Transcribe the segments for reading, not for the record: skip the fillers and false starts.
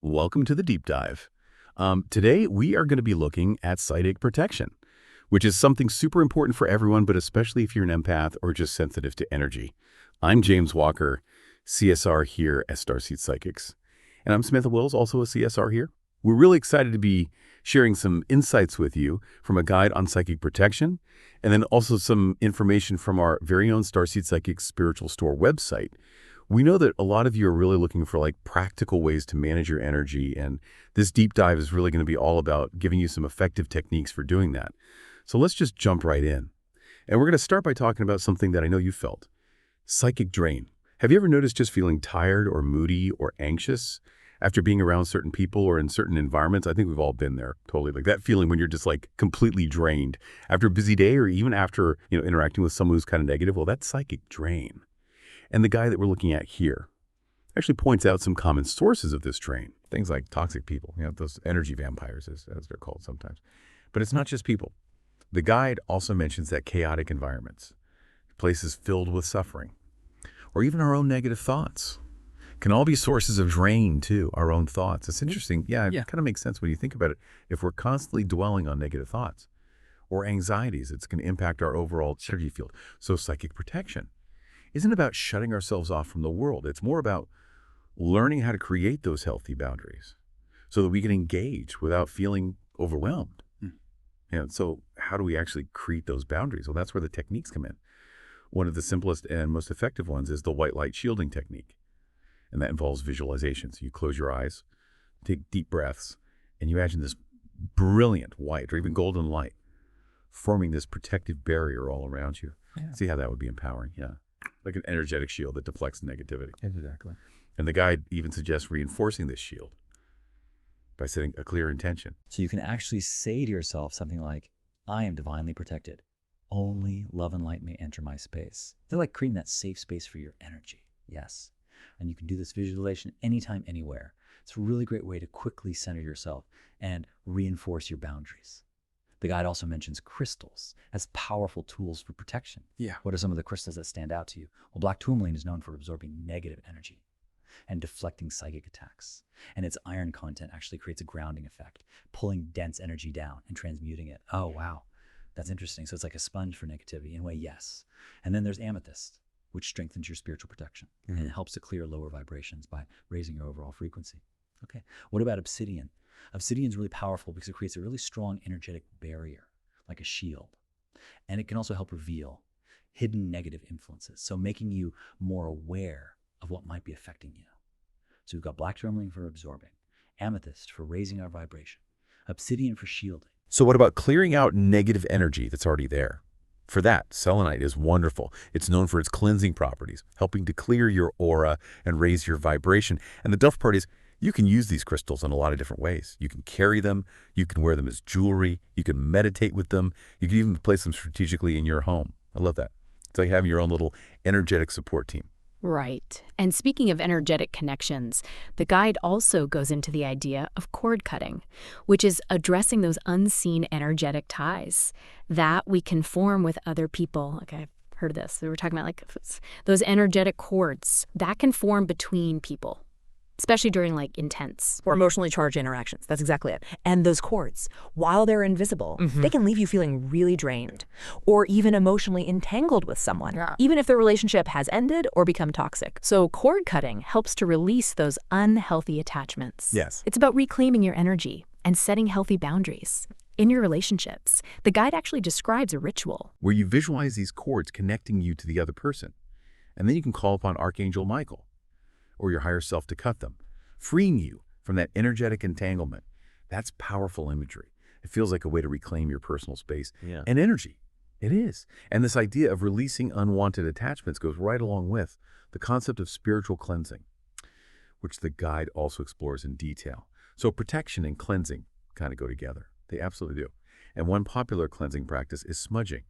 Welcome to the deep dive. Today, we are going to be looking at psychic protection, which is something super important for everyone, but especially if you're an empath or just sensitive to energy. I'm James Walker, CSR here at Starseed Psychics. And I'm Samantha Wills, also a CSR here. We're really excited to be sharing some insights with you from a guide on psychic protection, and then also some information from our very own Starseed Psychics Spiritual Store website. We know that a lot of you are really looking for practical ways to manage your energy, and this deep dive is really going to be all about giving you some effective techniques for doing that. So let's just jump right in. And we're going to start by talking about something that I know you felt, psychic drain. Have you ever noticed just feeling tired or moody or anxious after being around certain people or in certain environments? I think we've all been there, totally. Like that feeling when you're just completely drained after a busy day or even after, interacting with someone who's kind of negative. Well, that's psychic drain. And the guy that we're looking at here actually points out some common sources of this drain. Things like toxic people, those energy vampires, as they're called sometimes. But it's not just people. The guide also mentions that chaotic environments, places filled with suffering, or even our own negative thoughts, can all be sources of drain too, our own thoughts. It's interesting. Yeah, it kind of makes sense when you think about it. If we're constantly dwelling on negative thoughts or anxieties, it's going to impact our overall energy field. So psychic protection isn't about shutting ourselves off from the world. It's more about learning how to create those healthy boundaries so that we can engage without feeling overwhelmed. So how do we actually create those boundaries? Well, that's where the techniques come in. One of the simplest and most effective ones is the white light shielding technique. And that involves visualization. So you close your eyes, take deep breaths, and you imagine this brilliant white or even golden light forming this protective barrier all around you. Yeah. See how that would be empowering? Yeah. Like an energetic shield that deflects negativity. Exactly. And the guide even suggests reinforcing this shield by setting a clear intention. So you can actually say to yourself something like, I am divinely protected. Only love and light may enter my space. They're like creating that safe space for your energy. Yes. And you can do this visualization anytime, anywhere. It's a really great way to quickly center yourself and reinforce your boundaries. The guide also mentions crystals as powerful tools for protection. Yeah. What are some of the crystals that stand out to you? Well, black tourmaline is known for absorbing negative energy and deflecting psychic attacks. And its iron content actually creates a grounding effect, pulling dense energy down and transmuting it. Oh, wow. That's interesting. So it's like a sponge for negativity. In a way, yes. And then there's amethyst, which strengthens your spiritual protection. And it helps to clear lower vibrations by raising your overall frequency. Okay. What about obsidian? Obsidian is really powerful because it creates a really strong energetic barrier, like a shield. And it can also help reveal hidden negative influences, so making you more aware of what might be affecting you. So we've got black tourmaline for absorbing, amethyst for raising our vibration, obsidian for shielding. So what about clearing out negative energy that's already there? For that, selenite is wonderful. It's known for its cleansing properties, helping to clear your aura and raise your vibration. And the tough part is, you can use these crystals in a lot of different ways. You can carry them, you can wear them as jewelry, you can meditate with them, you can even place them strategically in your home. I love that. It's like having your own little energetic support team. Right. And speaking of energetic connections, the guide also goes into the idea of cord cutting, which is addressing those unseen energetic ties that we can form with other people. Like I've heard of this. We were talking about those energetic cords that can form between people, especially during intense or emotionally charged interactions. That's exactly it. And those cords, while they're invisible, they can leave you feeling really drained or even emotionally entangled with someone, even if the relationship has ended or become toxic. So cord cutting helps to release those unhealthy attachments. Yes. It's about reclaiming your energy and setting healthy boundaries in your relationships. The guide actually describes a ritual where you visualize these cords connecting you to the other person. And then you can call upon Archangel Michael or your higher self to cut them, freeing you from that energetic entanglement. That's powerful imagery. It feels like a way to reclaim your personal space and energy. It is. And this idea of releasing unwanted attachments goes right along with the concept of spiritual cleansing, which the guide also explores in detail. So protection and cleansing kind of go together. They absolutely do. And one popular cleansing practice is smudging.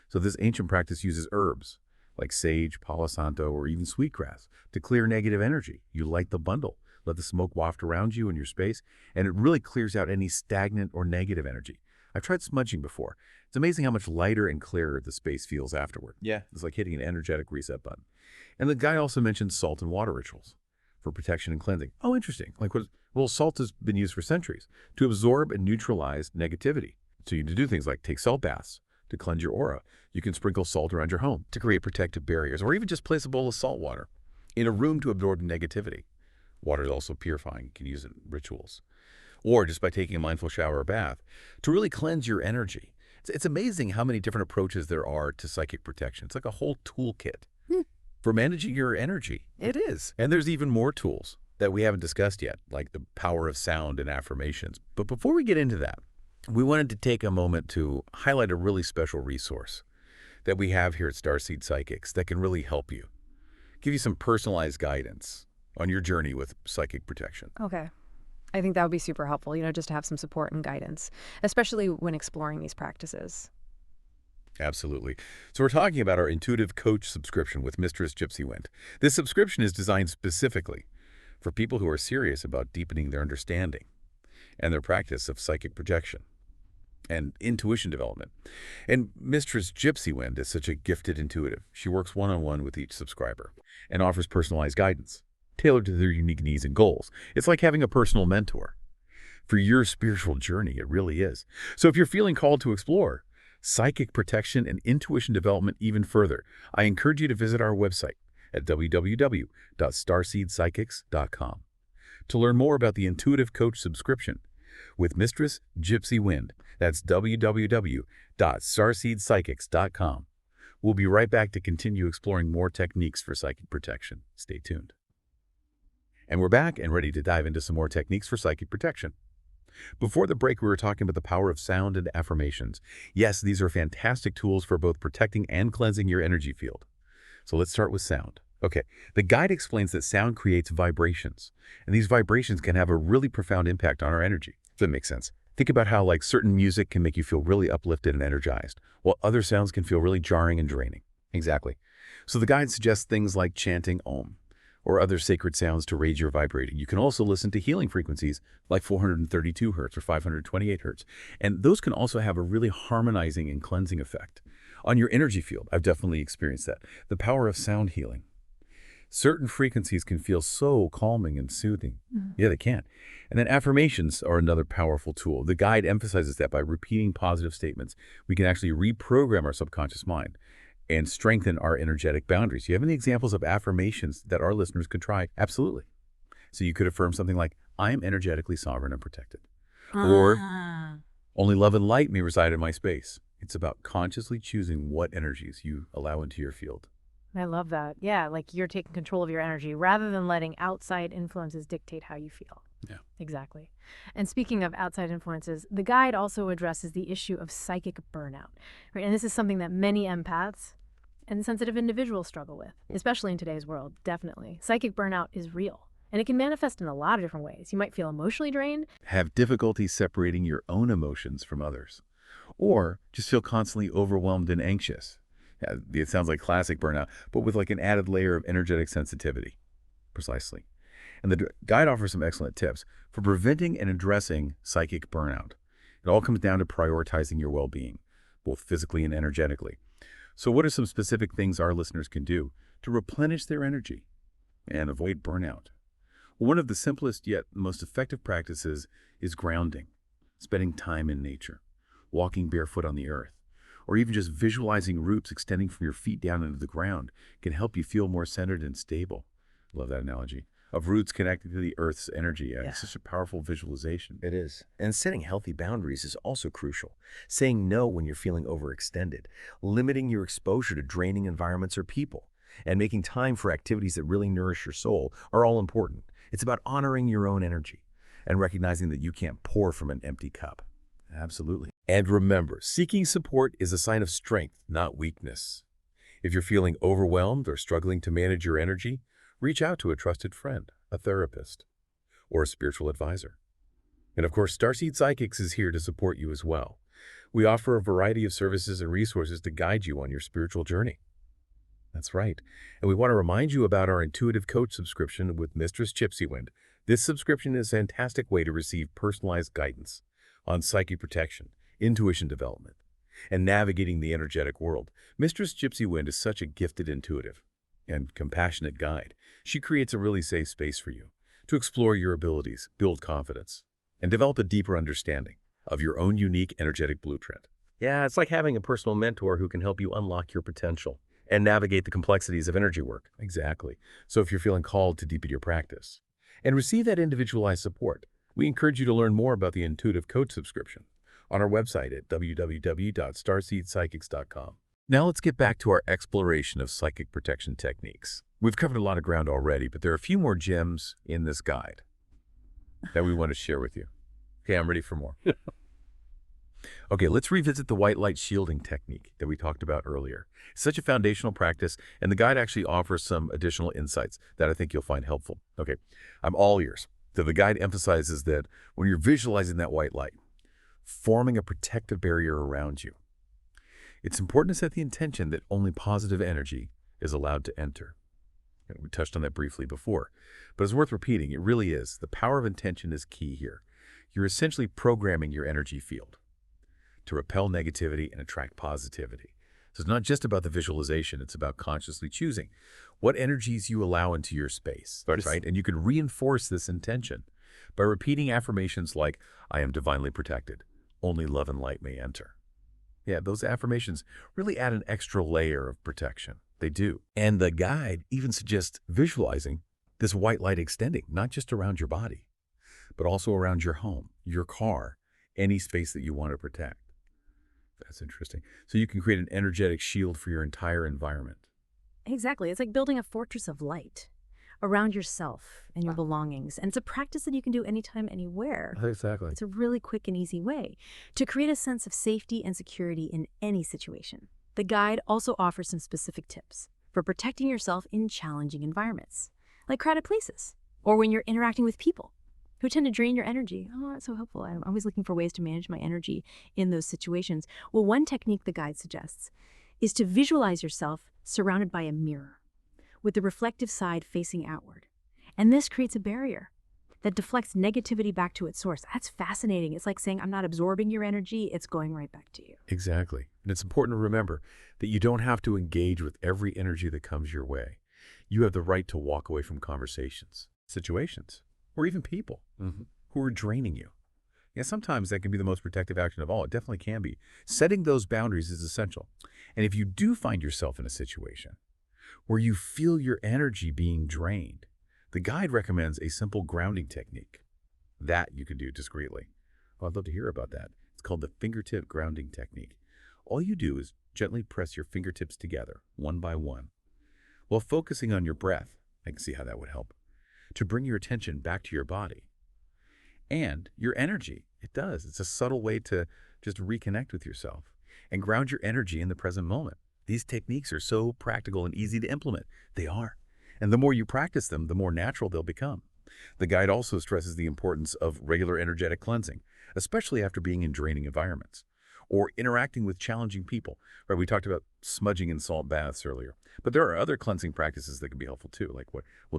So this ancient practice uses herbs like sage, palo santo, or even sweetgrass to clear negative energy. You light the bundle, let the smoke waft around you in your space, and it really clears out any stagnant or negative energy. I've tried smudging before. It's amazing how much lighter and clearer the space feels afterward. Yeah. It's like hitting an energetic reset button. And the guy also mentioned salt and water rituals for protection and cleansing. Oh, interesting. Well, salt has been used for centuries to absorb and neutralize negativity. So you can do things like take salt baths to cleanse your aura. You can sprinkle salt around your home to create protective barriers, or even just place a bowl of salt water in a room to absorb negativity. Water is also purifying. You can use it in rituals. Or just by taking a mindful shower or bath to really cleanse your energy. It's amazing how many different approaches there are to psychic protection. It's like a whole toolkit for managing your energy. It is. And there's even more tools that we haven't discussed yet, like the power of sound and affirmations. But before we get into that, we wanted to take a moment to highlight a really special resource that we have here at Starseed Psychics that can really help you, give you some personalized guidance on your journey with psychic protection. Okay. I think that would be super helpful, just to have some support and guidance, especially when exploring these practices. Absolutely. So we're talking about our Intuitive Coach subscription with Mistress Gypsy Wind. This subscription is designed specifically for people who are serious about deepening their understanding and their practice of psychic projection and intuition development. And Mistress Gypsy Wind is such a gifted intuitive. She works one-on-one with each subscriber and offers personalized guidance tailored to their unique needs and goals. It's like having a personal mentor for your spiritual journey. It really is. So if you're feeling called to explore psychic protection and intuition development even further, I encourage you to visit our website at www.starseedpsychics.com to learn more about the Intuitive Coach subscription with Mistress Gypsy Wind. That's www.starseedpsychics.com. We'll be right back to continue exploring more techniques for psychic protection. Stay tuned. And we're back and ready to dive into some more techniques for psychic protection. Before the break, we were talking about the power of sound and affirmations. Yes, these are fantastic tools for both protecting and cleansing your energy field. So let's start with sound. Okay, the guide explains that sound creates vibrations, and these vibrations can have a really profound impact on our energy. If that makes sense. Think about how certain music can make you feel really uplifted and energized, while other sounds can feel really jarring and draining. Exactly. So the guide suggests things like chanting Om or other sacred sounds to raise your vibrating. You can also listen to healing frequencies like 432 hertz or 528 hertz. And those can also have a really harmonizing and cleansing effect on your energy field. I've definitely experienced that. The power of sound healing. Certain frequencies can feel so calming and soothing. Yeah, they can. And then affirmations are another powerful tool. The guide emphasizes that by repeating positive statements, we can actually reprogram our subconscious mind and strengthen our energetic boundaries. Do you have any examples of affirmations that our listeners could try? Absolutely. So you could affirm something like, I am energetically sovereign and protected. Or, only love and light may reside in my space. It's about consciously choosing what energies you allow into your field. I love that. Yeah, like you're taking control of your energy rather than letting outside influences dictate how you feel. Yeah. Exactly. And speaking of outside influences, the guide also addresses the issue of psychic burnout. Right? And this is something that many empaths and sensitive individuals struggle with, especially in today's world, definitely. Psychic burnout is real, and it can manifest in a lot of different ways. You might feel emotionally drained, have difficulty separating your own emotions from others, or just feel constantly overwhelmed and anxious. Yeah, it sounds like classic burnout, but with an added layer of energetic sensitivity. Precisely. And the guide offers some excellent tips for preventing and addressing psychic burnout. It all comes down to prioritizing your well-being, both physically and energetically. So what are some specific things our listeners can do to replenish their energy and avoid burnout? Well, one of the simplest yet most effective practices is grounding, spending time in nature, walking barefoot on the earth, or even just visualizing roots extending from your feet down into the ground can help you feel more centered and stable. Love that analogy. Of roots connected to the earth's energy. Yeah. It's such a powerful visualization. It is. And setting healthy boundaries is also crucial. Saying no when you're feeling overextended, limiting your exposure to draining environments or people, and making time for activities that really nourish your soul are all important. It's about honoring your own energy and recognizing that you can't pour from an empty cup. Absolutely. And remember, seeking support is a sign of strength, not weakness. If you're feeling overwhelmed or struggling to manage your energy, reach out to a trusted friend, a therapist, or a spiritual advisor. And of course, Starseed Psychics is here to support you as well. We offer a variety of services and resources to guide you on your spiritual journey. That's right. And we want to remind you about our Intuitive Coach subscription with Mistress Gypsy Wind. This subscription is a fantastic way to receive personalized guidance on psychic protection, intuition development, and navigating the energetic world. Mistress Gypsy Wind is such a gifted intuitive. and compassionate guide. She creates a really safe space for you to explore your abilities, build confidence, and develop a deeper understanding of your own unique energetic blueprint. Yeah, it's like having a personal mentor who can help you unlock your potential and navigate the complexities of energy work. Exactly. So if you're feeling called to deepen your practice and receive that individualized support, we encourage you to learn more about the Intuitive Coach subscription on our website at www.starseedpsychics.com. Now let's get back to our exploration of psychic protection techniques. We've covered a lot of ground already, but there are a few more gems in this guide that we want to share with you. Okay, I'm ready for more. Okay, let's revisit the white light shielding technique that we talked about earlier. It's such a foundational practice, and the guide actually offers some additional insights that I think you'll find helpful. Okay, I'm all ears. So the guide emphasizes that when you're visualizing that white light, forming a protective barrier around you, it's important to set the intention that only positive energy is allowed to enter. And we touched on that briefly before, but it's worth repeating. It really is. The power of intention is key here. You're essentially programming your energy field to repel negativity and attract positivity. So it's not just about the visualization, it's about consciously choosing what energies you allow into your space, right? And you can reinforce this intention by repeating affirmations like, I am divinely protected, only love and light may enter. Yeah, those affirmations really add an extra layer of protection. They do. And the guide even suggests visualizing this white light extending, not just around your body, but also around your home, your car, any space that you want to protect. That's interesting. So you can create an energetic shield for your entire environment. Exactly. It's like building a fortress of light around yourself and your belongings. And it's a practice that you can do anytime, anywhere. Exactly. It's a really quick and easy way to create a sense of safety and security in any situation. The guide also offers some specific tips for protecting yourself in challenging environments, like crowded places, or when you're interacting with people who tend to drain your energy. Oh, that's so helpful. I'm always looking for ways to manage my energy in those situations. Well, one technique the guide suggests is to visualize yourself surrounded by a mirror with the reflective side facing outward. And this creates a barrier that deflects negativity back to its source. That's fascinating. It's like saying, I'm not absorbing your energy, it's going right back to you. Exactly. And it's important to remember that you don't have to engage with every energy that comes your way. You have the right to walk away from conversations, situations, or even people who are draining you. Yeah, sometimes that can be the most protective action of all. It definitely can be. Setting those boundaries is essential. And if you do find yourself in a situation where you feel your energy being drained, the guide recommends a simple grounding technique that you can do discreetly. Oh, I'd love to hear about that. It's called the fingertip grounding technique. All you do is gently press your fingertips together, one by one, while focusing on your breath. I can see how that would help to bring your attention back to your body and your energy. It does. It's a subtle way to just reconnect with yourself and ground your energy in the present moment. These techniques are so practical and easy to implement. They are. And the more you practice them, the more natural they'll become. The guide also stresses the importance of regular energetic cleansing, especially after being in draining environments or interacting with challenging people. Right? We talked about smudging in salt baths earlier, but there are other cleansing practices that can be helpful too, like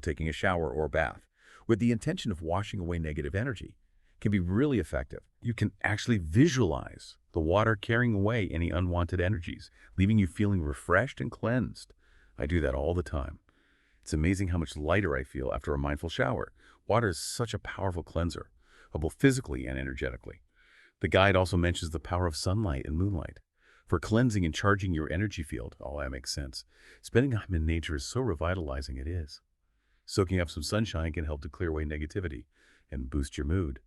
taking a shower or a bath with the intention of washing away negative energy can be really effective. You can actually visualize the water carrying away any unwanted energies, leaving you feeling refreshed and cleansed. I do that all the time. It's amazing how much lighter I feel after a mindful shower. Water is such a powerful cleanser, both physically and energetically. The guide also mentions the power of sunlight and moonlight for cleansing and charging your energy field. Oh, that makes sense. Spending time in nature is so revitalizing, it is. Soaking up some sunshine can help to clear away negativity and boost your mood,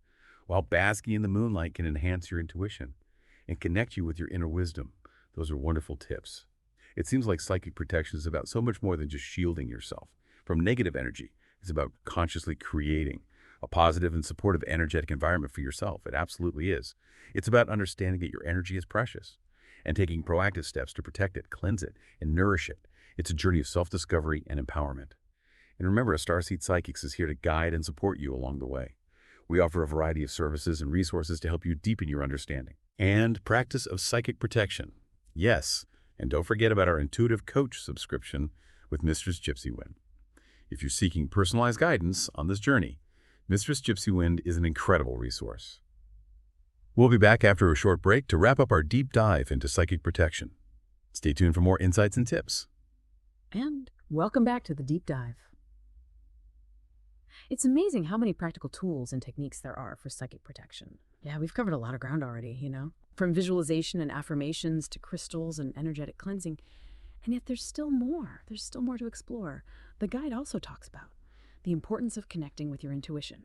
while basking in the moonlight can enhance your intuition and connect you with your inner wisdom. Those are wonderful tips. It seems like psychic protection is about so much more than just shielding yourself from negative energy. It's about consciously creating a positive and supportive energetic environment for yourself. It absolutely is. It's about understanding that your energy is precious and taking proactive steps to protect it, cleanse it, and nourish it. It's a journey of self-discovery and empowerment. And remember, Starseed Psychics is here to guide and support you along the way. We offer a variety of services and resources to help you deepen your understanding and practice of psychic protection. Yes, and don't forget about our Intuitive Coach subscription with Mistress Gypsy Wind. If you're seeking personalized guidance on this journey, Mistress Gypsy Wind is an incredible resource. We'll be back after a short break to wrap up our deep dive into psychic protection. Stay tuned for more insights and tips. And Welcome back to the deep dive. It's amazing how many practical tools and techniques there are for psychic protection. Yeah, we've covered a lot of ground already, from visualization and affirmations to crystals and energetic cleansing. And yet there's still more. There's still more to explore. The guide also talks about the importance of connecting with your intuition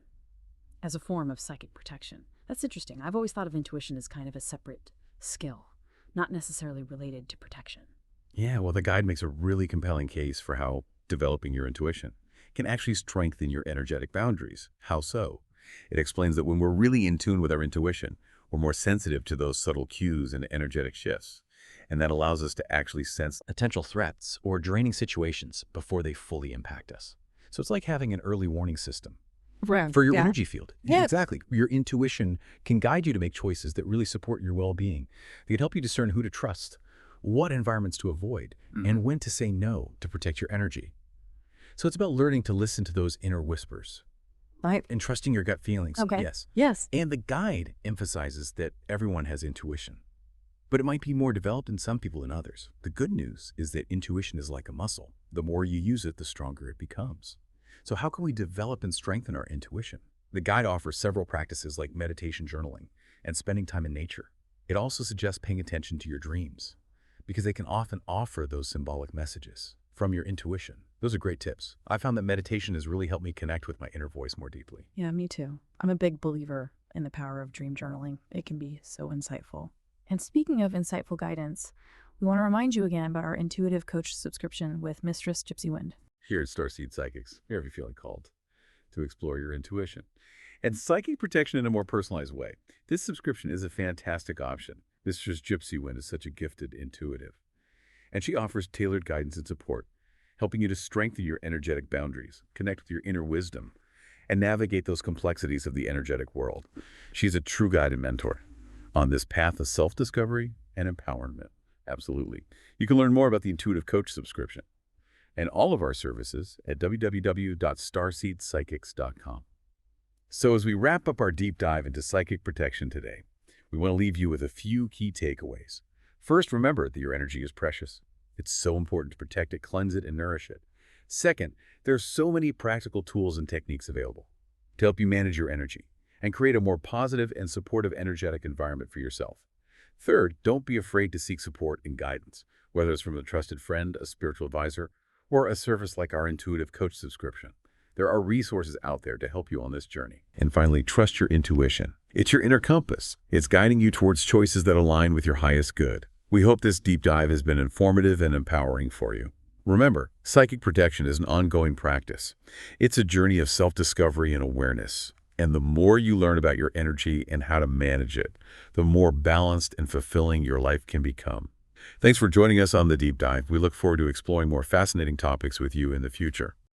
as a form of psychic protection. That's interesting. I've always thought of intuition as kind of a separate skill, not necessarily related to protection. Yeah, well, the guide makes a really compelling case for how developing your intuition can actually strengthen your energetic boundaries. How so? It explains that when we're really in tune with our intuition, we're more sensitive to those subtle cues and energetic shifts. And that allows us to actually sense potential threats or draining situations before they fully impact us. So it's like having an early warning system for your energy field. Yeah. Exactly. Your intuition can guide you to make choices that really support your well-being. They can help you discern who to trust, what environments to avoid, and when to say no to protect your energy. So it's about learning to listen to those inner whispers and trusting your gut feelings. Okay. Yes. And the guide emphasizes that everyone has intuition, but it might be more developed in some people than others. The good news is that intuition is like a muscle. The more you use it, the stronger it becomes. So how can we develop and strengthen our intuition? The guide offers several practices like meditation, journaling, and spending time in nature. It also suggests paying attention to your dreams because they can often offer those symbolic messages from your intuition. Those are great tips. I found that meditation has really helped me connect with my inner voice more deeply. Yeah, me too. I'm a big believer in the power of dream journaling. It can be so insightful. And speaking of insightful guidance, we want to remind you again about our intuitive coach subscription with Mistress Gypsy Wind. Here at Starseed Psychics, here if you're feeling called to explore your intuition and psychic protection in a more personalized way. This subscription is a fantastic option. Mistress Gypsy Wind is such a gifted intuitive, and she offers tailored guidance and support, helping you to strengthen your energetic boundaries, connect with your inner wisdom, and navigate those complexities of the energetic world. She's a true guide and mentor on this path of self-discovery and empowerment. Absolutely. You can learn more about the Intuitive Coach subscription and all of our services at www.starseedpsychics.com. So as we wrap up our deep dive into psychic protection today, we want to leave you with a few key takeaways. First, remember that your energy is precious. It's so important to protect it, cleanse it, and nourish it. Second, there are so many practical tools and techniques available to help you manage your energy and create a more positive and supportive energetic environment for yourself. Third, don't be afraid to seek support and guidance, whether it's from a trusted friend, a spiritual advisor, or a service like our Intuitive Coach subscription. There are resources out there to help you on this journey. And finally, trust your intuition. It's your inner compass. It's guiding you towards choices that align with your highest good. We hope this deep dive has been informative and empowering for you. Remember, psychic protection is an ongoing practice. It's a journey of self-discovery and awareness. And the more you learn about your energy and how to manage it, the more balanced and fulfilling your life can become. Thanks for joining us on the deep dive. We look forward to exploring more fascinating topics with you in the future.